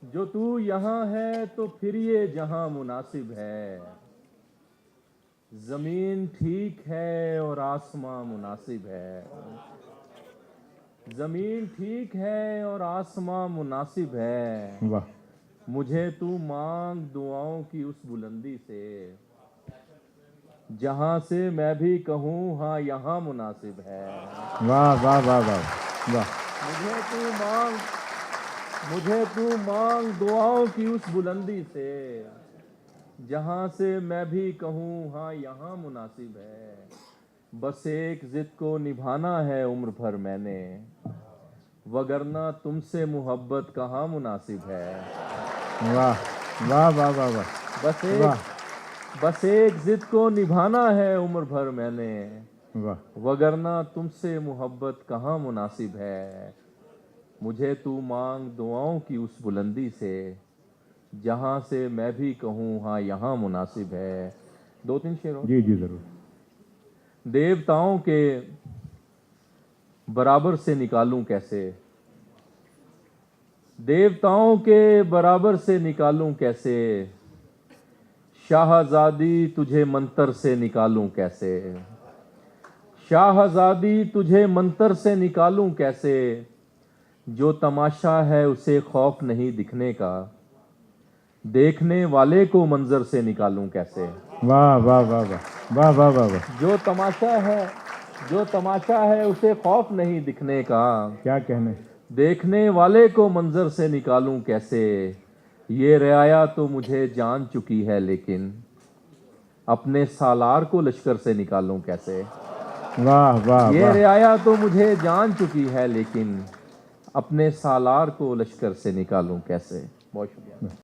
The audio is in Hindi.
जो तू यहाँ है तो फिर ये जहां मुनासिब है। जमीन ठीक है और आसमां मुनासिब है। जमीन ठीक है और आसमां मुनासिब है। वाह मुझे तू मांग दुआओं की उस बुलंदी से, जहां से मैं भी कहूँ हाँ यहाँ मुनासिब है। वाह वाह वाह वाह वाह। मुझे तू मांग दुआओं की उस बुलंदी से, जहां से मैं भी कहूँ हाँ यहाँ मुनासिब है। बस एक जिद को निभाना है उम्र भर मैंने, वगरना तुमसे मोहब्बत कहाँ मुनासिब है। वाह वाह वाह वाह वाह बस वाह बस एक जिद को निभाना है उम्र भर मैंने, वाह। वगरना तुमसे मोहब्बत कहाँ मुनासिब है। मुझे तू मांग दुआओं की उस बुलंदी से, जहां से मैं भी कहूँ हाँ यहाँ मुनासिब है। दो तीन शेर और। जी जी जरूर। देवताओं के बराबर से निकालूं कैसे, देवताओं के बराबर से निकालूं कैसे, शाहजादी तुझे मंतर से निकालूं कैसे। शाहजादी तुझे मंतर से निकालूं कैसे, जो तमाशा है उसे खौफ नहीं दिखने का, देखने वाले को मंजर से निकालूं कैसे। वाह वाह वाह वाह वाह वाह वाह वाह। जो तमाशा है उसे खौफ नहीं दिखने का, क्या कहने। देखने वाले को मंजर से निकालूं कैसे। ये रियाया तो मुझे जान चुकी है लेकिन, अपने सालार को लश्कर से निकालूं कैसे। वाह वाह ये वाह। रियाया तो मुझे जान चुकी है लेकिन, अपने सालार को लश्कर से निकालूं कैसे। बहुत शुक्रिया।